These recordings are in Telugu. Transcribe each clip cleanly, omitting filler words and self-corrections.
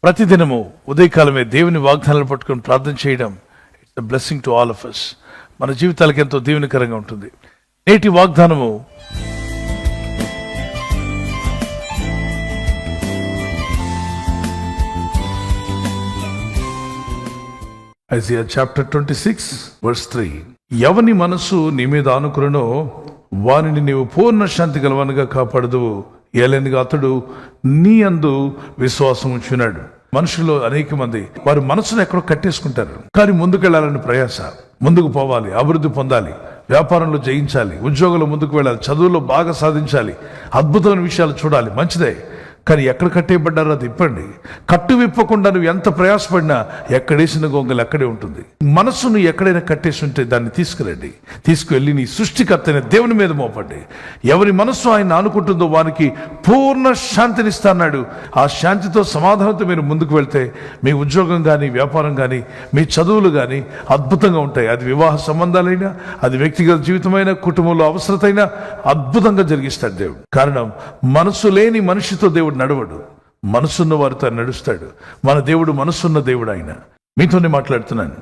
ప్రతిదినము ఉదయకాలమే దేవుని వాగ్దానాలు పట్టుకొని ప్రార్థన చేయడం it's a blessing to all of us. మన జీవితాలకు ఎంతో దీవెనకరంగా ఉంటుంది. నేటి వాగ్దానము Isaiah chapter 26 verse 3. ఎవని మనసు నీ మీద ఆనుకునో వానిని నీవు పూర్ణ శాంతి గలవనుగా కాపాడదువు, ఏలైనగా అతడు నీ అందు విశ్వాసం ఉంచున్నాడు. మనుషులు అనేక మంది వారి మనసును ఎక్కడో కట్టేసుకుంటారు. కానీ ముందుకెళ్లాలని ప్రయాస, ముందుకు పోవాలి, అభివృద్ధి పొందాలి, వ్యాపారంలో జయించాలి, ఉద్యోగంలో ముందుకు వెళ్ళాలి, చదువులో బాగా సాధించాలి, అద్భుతమైన విషయాలు చూడాలి, మంచిదే. కానీ ఎక్కడ కట్టేయబడ్డారో అది ఇప్పండి. కట్టు విప్పకుండా నువ్వు ఎంత ప్రయాసపడినా ఎక్కడేసిన గొంగలు అక్కడే ఉంటుంది. మనసును ఎక్కడైనా కట్టేసి ఉంటే దాన్ని తీసుకురండి, తీసుకువెళ్ళి నీ సృష్టికర్తైన దేవుని మీద మోపండి. ఎవరి మనస్సు ఆయన ఆనుకుంటుందో వానికి పూర్ణ శాంతినిస్తా అన్నాడు. ఆ శాంతితో సమాధానంతో మీరు ముందుకు వెళ్తే మీ ఉద్యోగం కానీ, వ్యాపారం కానీ, మీ చదువులు కానీ అద్భుతంగా ఉంటాయి. అది వివాహ సంబంధాలైనా, అది వ్యక్తిగత జీవితమైనా, కుటుంబంలో అవసరతైనా అద్భుతంగా జరిగిస్తాడు దేవుడు. కారణం, మనసు లేని మనిషితో దేవుడు నడవడు, మనసున్న వారితో నడుస్తాడు. మన దేవుడు మనసున్న దేవుడు. ఆయన మీతోనే మాట్లాడుతున్నాను.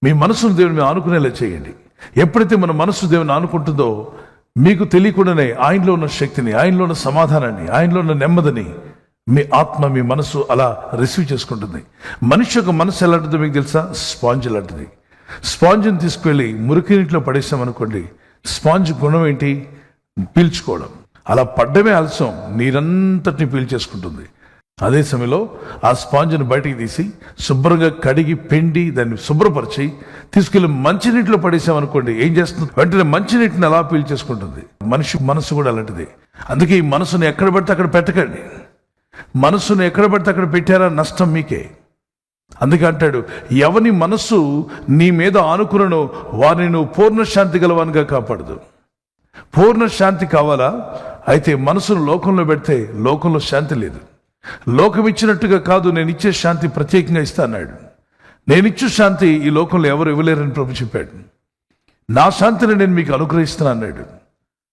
మీ మనసును దేవుని మీద ఆనుకునేలా చేయండి. ఎప్పుడైతే మన మనసు దేవుని ఆనుకుంటుందో మీకు తెలియకుండానే ఆయనలో ఉన్న శక్తిని, ఆయనలో ఉన్న సమాధానాన్ని, ఆయనలో ఉన్న నెమ్మదిని మీ ఆత్మ, మీ మనసు అలా రిసీవ్ చేసుకుంటుంది. మనిషి యొక్క మనసు ఎలాంటిదో మీకు తెలుసా? స్పాంజ్ లాంటిది. స్పాంజ్ని తీసుకువెళ్ళి మురికి నీటిలో పడేసామనుకోండి, స్పాంజ్ గుణం ఏంటి? పీల్చుకోవడం. అలా పడ్డమే ఆలస్యం, నీరంతటిని పీల్చేసుకుంటుంది. అదే సమయంలో ఆ స్పాంజ్ని బయటికి తీసి శుభ్రంగా కడిగి పిండి దాన్ని శుభ్రపరిచి తీసుకెళ్ళి మంచినీటిలో పడేసామనుకోండి, ఏం చేస్తుంది? వెంటనే మంచినీటిని అలా పీల్చేసుకుంటుంది. మనిషి మనసు కూడా అలాంటిది. అందుకే ఈ మనసును ఎక్కడ పడితే అక్కడ పెట్టకండి. మనసును ఎక్కడ పడితే అక్కడ పెట్టారా నష్టం మీకే. అందుకే అంటాడు, ఎవని మనస్సు నీ మీద ఆనుకునో వారిని నువ్వు పూర్ణ శాంతి గలవానిగా కాపాడదు. పూర్ణ శాంతి కావాలా? అయితే మనసును లోకంలో పెడితే లోకంలో శాంతి లేదు. లోకం ఇచ్చినట్టుగా కాదు, నేను ఇచ్చే శాంతి ప్రత్యేకంగా ఇస్తా అన్నాడు. నేను ఇచ్చే శాంతి ఈ లోకంలో ఎవరు ఇవ్వలేరని ప్రభు చెప్పాడు. నా శాంతిని నేను మీకు అనుగ్రహిస్తున్నా అన్నాడు.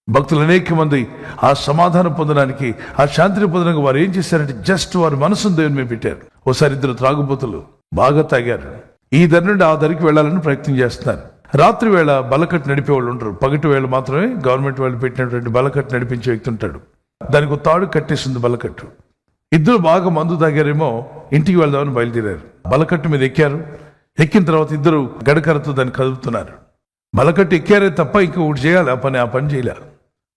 భక్తులు అనేక మంది ఆ సమాధానం పొందడానికి, ఆ శాంతిని పొందడానికి వారు ఏం చేశారంటే జస్ట్ వారి మనసును దేవుని మీద పెట్టారు. ఓసారి ఇద్దరు త్రాగుబోతులు బాగా తాగారు. ఈ దరి నుండి ఆ దరికి వెళ్ళాలని ప్రయత్నం చేస్తున్నారు. రాత్రి వేళ బలకట్టు నడిపే వాళ్ళు ఉంటారు. పగటి వేళ మాత్రమే గవర్నమెంట్ వాళ్ళు పెట్టినటువంటి బలకట్టు నడిపించే వ్యక్తి ఉంటాడు. దానికి ఒక తాడు కట్టేసింది బలకట్టు. ఇద్దరు బాగా మందు తాగారేమో, ఇంటికి వెళ్దామని బయలుదేరారు. బలకట్టు మీద ఎక్కారు. ఎక్కిన తర్వాత ఇద్దరు గడకరతో దాన్ని కదుపుతున్నారు. బలకట్టు ఎక్కారే తప్ప ఇంకొకటి చేయాలి, ఆ పని చేయలే.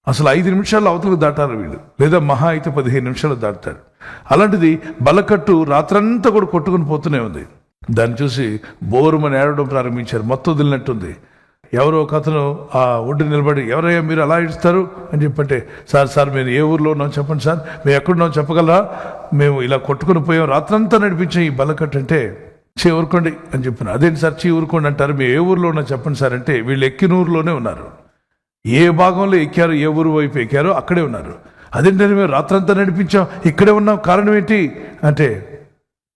అసలు 5 నిమిషాల్లో అవతలకు దాటారు వీళ్ళు, లేదా మహా అయితే 15 నిమిషాలు దాటుతారు. అలాంటిది బలకట్టు రాత్రంతా కూడా కొట్టుకుని పోతూనే ఉంది. దాన్ని చూసి బోరుమని ఏడవడం ప్రారంభించారు. మొత్తం వదిలినట్టుంది. ఎవరో ఒక అతను ఆ ఒడ్డు నిలబడి, ఎవరయ్యా మీరు అలా ఇస్తారు అని చెప్పంటే, సార్ మేము ఏ ఊర్లో ఉన్నాం చెప్పండి సార్, మేము ఎక్కడున్నాం చెప్పగలరా, మేము ఇలా కొట్టుకుని పోయాం, రాత్రంతా నడిపించాం ఈ బలకట్టు అంటే, ఊరుకోండి అని చెప్పాను. అదేంటి సార్ ఊరుకోండి అంటారు, మేము ఏ ఊర్లో ఉన్నా చెప్పండి సార్ అంటే, వీళ్ళు ఎక్కిన ఊర్లోనే ఉన్నారు. ఏ భాగంలో ఎక్కారు, ఏ ఊరు వైపు ఎక్కారో అక్కడే ఉన్నారు. అదేంటంటే మేము రాత్రంతా నడిపించాం, ఇక్కడే ఉన్నాం, కారణం ఏంటి అంటే,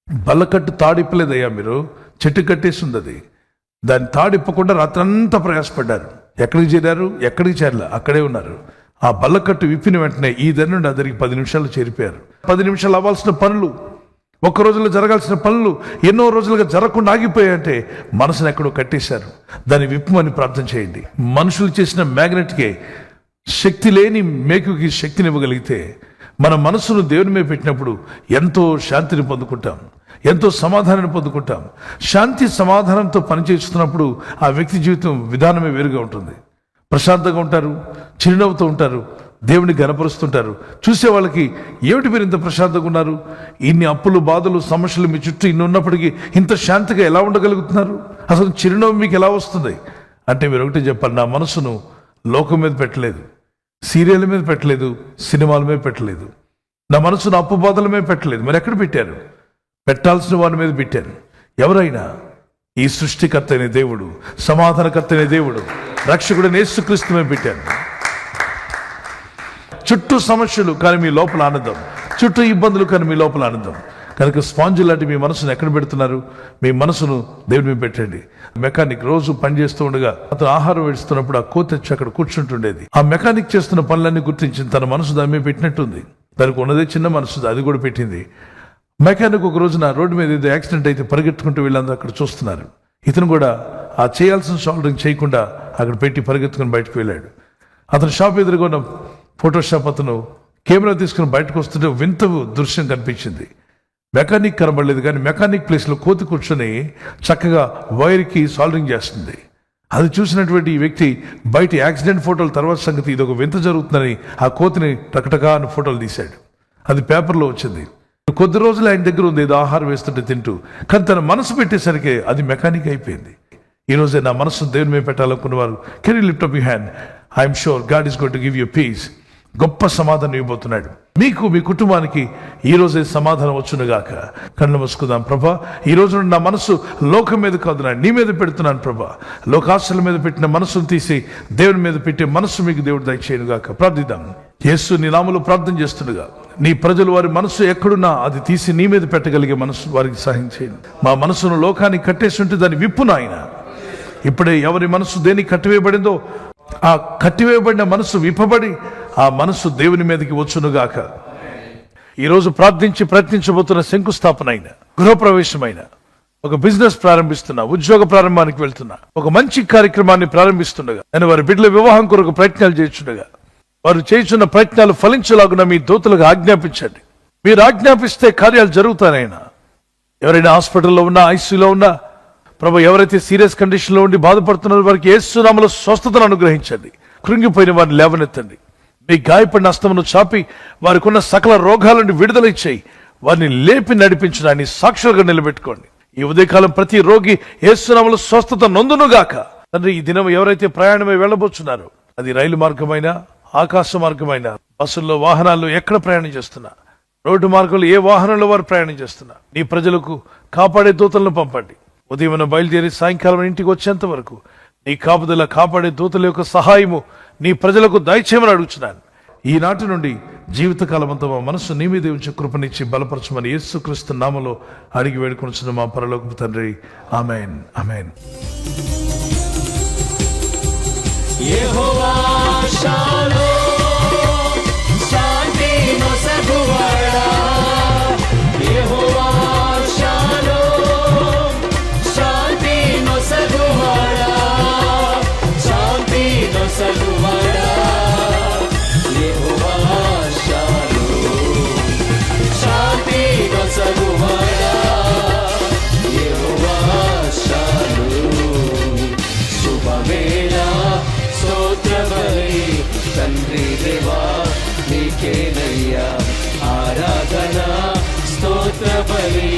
బల్లకట్టు తాడిప్పలేదయ్యా, మీరు చెట్టు కట్టేసి ఉంది అది. దాన్ని తాడిప్పకుండా రాత్రంతా ప్రయాసపడ్డారు. ఎక్కడికి చేరారు? ఎక్కడికి చేరలే, అక్కడే ఉన్నారు. ఆ బల్లకట్టు విప్పిన వెంటనే ఈ దాని నుండి అదరికి 10 నిమిషాలు చేరిపోయారు. 10 నిమిషాలు అవ్వాల్సిన పనులు, ఒక్క రోజులో జరగాల్సిన పనులు ఎన్నో రోజులుగా జరగకుండా ఆగిపోయాయంటే మనసును ఎక్కడో కట్టేశారు. దాన్ని విప్పమని ప్రార్థన చేయండి. మనుషులు చేసిన మ్యాగ్నెట్కే శక్తి లేని మేకుకి శక్తినివ్వగలిగితే, మన మనసును దేవుని మీద పెట్టినప్పుడు ఎంతో శాంతిని పొందుకుంటాం, ఎంతో సమాధానాన్ని పొందుకుంటాం. శాంతి సమాధానంతో పనిచేస్తున్నప్పుడు ఆ వ్యక్తి జీవితం విధానమే వేరుగా ఉంటుంది. ప్రశాంతంగా ఉంటారు, చిరునవ్వుతూ ఉంటారు, దేవుని గణపరుస్తుంటారు. చూసే వాళ్ళకి ఏమిటి మీరు ఇంత ప్రశాంతంగా ఉన్నారు, ఇన్ని అప్పులు, బాధలు, సమస్యలు మీ చుట్టూ ఇన్ని ఉన్నప్పటికీ ఇంత శాంతిగా ఎలా ఉండగలుగుతున్నారు, అసలు చిరునవ్వు మీకు ఎలా వస్తుంది అంటే, మీరు ఒకటి చెప్పాలి, నా మనసును లోకం మీద పెట్టలేదు, సీరియల్ మీద పెట్టలేదు, సినిమాల మీద పెట్టలేదు, నా మనసును అప్పు బాధల మీద పెట్టలేదు. మరి ఎక్కడ పెట్టారు? పెట్టాల్సిన వారి మీద పెట్టారు. ఎవరైనా ఈ సృష్టికర్త అయిన దేవుడు, సమాధానకర్త అయిన దేవుడు, రక్షకుడైన యేసుక్రీస్తు మీద పెట్టారు. చుట్టూ సమస్యలు కానీ మీ లోపల ఆనందం, చుట్టూ ఇబ్బందులు కానీ మీ లోపల ఆనందం. కనుక స్పాంజ్ లాంటి మీ మనసును ఎక్కడ పెడుతున్నారు? మీ మనసును దేవుడి మీద పెట్టండి. మెకానిక్ రోజు పని చేస్తూ ఉండగా అతను ఆహారం వేస్తున్నప్పుడు ఆ కోతి వచ్చి అక్కడ కూర్చుంటుండేది. ఆ మెకానిక్ చేస్తున్న పనులన్నీ గుర్తించింది. తన మనసు దాని మీద పెట్టినట్టుంది. దానికి ఉన్నదే చిన్న మనసు, అది కూడా పెట్టింది. మెకానిక్ ఒక రోజున రోడ్డు మీద ఏదో యాక్సిడెంట్ అయితే పరిగెత్తుకుంటూ వీళ్ళందరూ అక్కడ చూస్తున్నారు. ఇతను కూడా ఆ చేయాల్సిన సాల్డరింగ్ చేయకుండా అక్కడ పెట్టి పరిగెత్తుకుని బయటకు వెళ్ళాడు. అతను షాప్ ఎదురుగా ఉన్న ఫోటోషాప్ అతను కెమెరా తీసుకుని బయటకు వస్తుంటే వింత దృశ్యం కనిపించింది. మెకానిక్ కనబడలేదు, కానీ మెకానిక్ ప్లేస్లో కోతి కూర్చొని చక్కగా వైర్కి సాల్డరింగ్ చేస్తుంది. అది చూసినటువంటి ఈ వ్యక్తి బయట యాక్సిడెంట్ ఫోటోల తర్వాత సంగతి ఇది ఒక వింత జరుగుతుందని ఆ కోతిని టకటకా అని ఫోటోలు తీశాడు. అది పేపర్లో వచ్చింది. కొద్ది రోజులు ఆయన దగ్గర ఉంది, ఏదో ఆహారం వేస్తుంటే తింటూ, కానీ తన మనసు పెట్టేసరికి అది మెకానిక్ అయిపోయింది. ఈ రోజే నా మనసు దేవుని మీద పెట్టాలనుకున్న వారు, can you lift up your hand? I'm sure God is going to give you peace. గొప్ప సమాధానం ఇవ్వబోతున్నాడు మీకు, మీ కుటుంబానికి. ఈ రోజే సమాధానం వచ్చునుగాక. కళ్ళు మూసుకుందాం. ప్రభా, ఈ రోజు నా మనసు లోకం మీద కాదు, నీ మీద పెడుతున్నాను ప్రభా. లోకాశల మీద పెట్టిన మనసును తీసి దేవుని మీద పెట్టే మనసు మీకు దేవుడు దయచేయనుగాక. ప్రార్థిద్దాం. యేసు నీ నామములో ప్రార్థన చేస్తుండగా నీ ప్రజలు వారి మనసు ఎక్కడున్నా అది తీసి నీ మీద పెట్టగలిగే మనసు వారికి సహాయం చేయండి. మా మనసును లోకానికి కట్టేసి ఉంటే దాన్ని విప్పును ఆయన. ఇప్పుడే ఎవరి మనసు దేనికి కట్టివేయబడిందో ఆ కట్టివేయబడిన మనసు విప్పబడి ఆ మనసు దేవుని మీదకి వచ్చునుగాక. ఈరోజు ప్రార్థించి ప్రయత్నించబోతున్న శంకుస్థాపన అయిన, గృహప్రవేశమైన, ఒక బిజినెస్ ప్రారంభిస్తున్నా, ఉద్యోగ ప్రారంభానికి వెళ్తున్నా, ఒక మంచి కార్యక్రమాన్ని ప్రారంభిస్తుండగా, నేను వారి బిడ్డల వివాహం కొరకు ప్రయత్నాలు చేస్తుండగా, వారు చేస్తున్న ప్రయత్నాలు ఫలించలాగున మీ దూతలకు ఆజ్ఞాపించండి. మీరు ఆజ్ఞాపిస్తే కార్యాలు జరుగుతానైనా. ఎవరైనా హాస్పిటల్లో ఉన్నా, ఐసీయూలో ఉన్నా, ప్రభు, ఎవరైతే సీరియస్ కండిషన్లో ఉండి బాధపడుతున్నారో వారికి యేసు నామములో స్వస్థతను అనుగ్రహించండి. కృంగిపోయిన వారిని లేవనెత్తండి. మీ గాయపడిన హస్తమును చాపి వారికి ఉన్న సకల రోగాల నుండి విడుదల ఇచ్చేయి. వారిని లేపి నడిపించడాన్ని సాక్షులుగా నిలబెట్టుకోండి. ఈ ఉదయకాలం ప్రతి రోగి యేసు నామములో స్వస్థత నొందునుగాక. తండ్రి, ఈ దినం ఎవరైతే ప్రయాణమై వెళ్ళబోతున్నారో, అది రైలు మార్గమైనా, ఆకాశ మార్గమైన, బస్సుల్లో, వాహనాల్లో ఎక్కడ ప్రయాణం చేస్తున్నా, రోడ్డు మార్గంలో ఏ వాహనంలో వారు ప్రయాణం చేస్తున్నా, నీ ప్రజలకు కాపాడే దూతలను పంపండి. ఉదయం బయలుదేరి సాయంకాలం ఇంటికి వచ్చేంత వరకు నీ కాపుదల, కాపాడే దూతల యొక్క సహాయము నీ ప్రజలకు దయచేయమని అడుగుతున్నాను. ఈనాటి నుండి జీవితకాలం అంతా మా మనసు నీ మీద ఉంచి కృపనిచ్చి బలపరచమని యేసుక్రీస్తు నామములో అడిగి వేడుకొనుచున్న మా పరలోకపు తండ్రి. ఆమేన్, ఆమేన్. యెహోవా షాలోమ్, శాంతి నొసగువాడా. యెహోవా షాలోమ్, శాంతి నొసగువాడా, శాంతి నొసగువాడా. యెహోవా షాలోమ్, శాంతి నొసగువాడా. యెహోవా షాలోమ్, శుభవేళ స్తోత్రబలి తండ్రి దేవా నీకేనయ్యా ఆరాధన. స్తోత్రబలి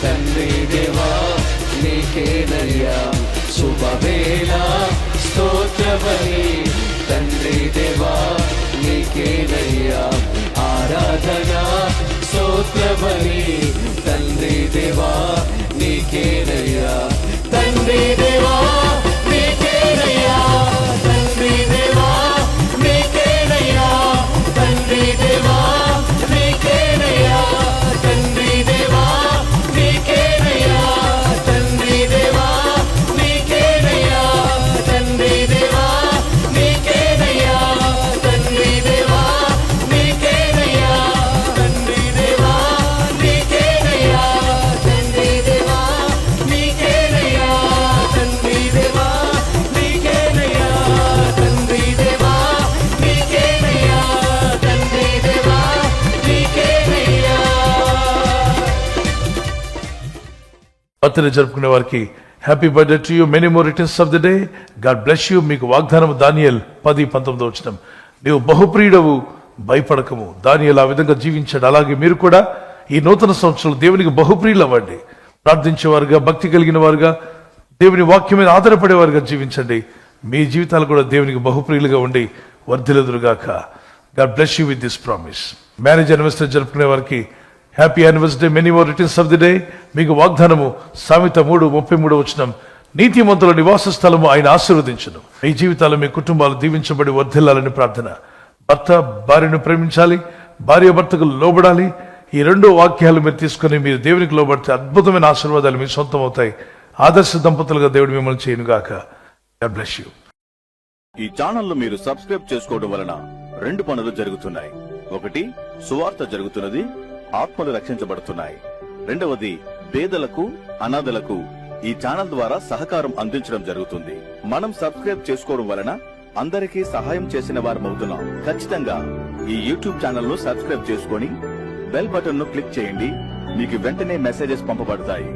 తండ్రి దేవా నీకేనయ్యా. శుభవేళ స్తోత్రబలి తండ్రి దేవా నీకేనయ్యా ఆరాధన. స్తోత్రబలి తండ్రి దేవా నీకేనయ్యా. తండ్రి దేవా నీకేనయ్యా, తండ్రి దేవా నీకేనయ్యా, తండ్రి దేవా నీకేనయ్యా, తండ్రి దేవా నీకేనయ్యా, తండ్రి దేవా నీకేనయ్యా, తండ్రి దేవా నీకేనయ్యా, తండ్రి దేవా నీకేనయ్యా, తండ్రి దేవా నీకేనయ్యా, తండ్రి దేవా నీకేనయ్యా, తండ్రి దేవా నీకేనయ్యా, తండ్రి దేవా నీకేనయ్యా, తండ్రి దేవా నీకేనయ్యా. బర్త్డే జరుపుకునే వారికి happy birthday to you, many more returns of the day. God bless you. మీకు వాగ్దానం దానియేలు 10:19 నీవు బహుప్రియుడవు, భయపడకము. దానియేలు ఆ విధంగా జీవించాడు. అలాగే మీరు కూడా ఈ నూతన సంవత్సరంలో దేవునికి బహుప్రియులు అవ్వండి. ప్రార్థించేవారుగా, భక్తి కలిగిన వారుగా, దేవుని వాక్యం మీద ఆధారపడేవారుగా జీవించండి. మీ జీవితాలు కూడా దేవునికి బహుప్రియులుగా ఉండి వర్ధిల్లుదురుగాక. God bless you with this promise. Marriage anniversary జరుపుకునే వారికి happy anniversary, many more returns of the day. మీకు వాగ్దానము సామెత 3:33 నీతిమంతుల నివాస స్థలము ఆయన ఆశీర్వదించును. మీ జీవితాలు, మీ కుటుంబాలు దీవించబడి వర్ధిల్లాలని ప్రార్థన. భర్త భార్యను ప్రేమించాలి, భార్య భర్తకు లోబడాలి. ఈ 2 వాక్యాలు మీరు తీసుకొని మీరు దేవునికి లోబడితే అద్భుతమైన ఆశీర్వాదాలు మీ సొంతం అవుతాయి. ఆదర్శ దంపతులుగా దేవుడు మిమ్మల్ని చేయనుగాక. God bless you. ఈ ఛానల్ ను మీరు సబ్స్క్రైబ్ చేసుకోవడం వలన 2 పనులు జరుగుతున్నాయి. ఒకటి, సువార్త జరుగుతున్నది, ఆత్మలు రక్షించబడుతున్నాయి. రెండవది పేదలకు అనాథలకు ఈ ఛానల్ ద్వారా సహకారం అందించడం జరుగుతుంది. మనం సబ్స్క్రైబ్ చేసుకోవడం వలన అందరికీ సహాయం చేసిన వారమవుతున్నాం. ఖచ్చితంగా ఈ యూట్యూబ్ ఛానల్ ను సబ్స్క్రైబ్ చేసుకొని బెల్ బటన్ ను క్లిక్ చేయండి. మీకు వెంటనే మెసేజెస్ పంపబడతాయి.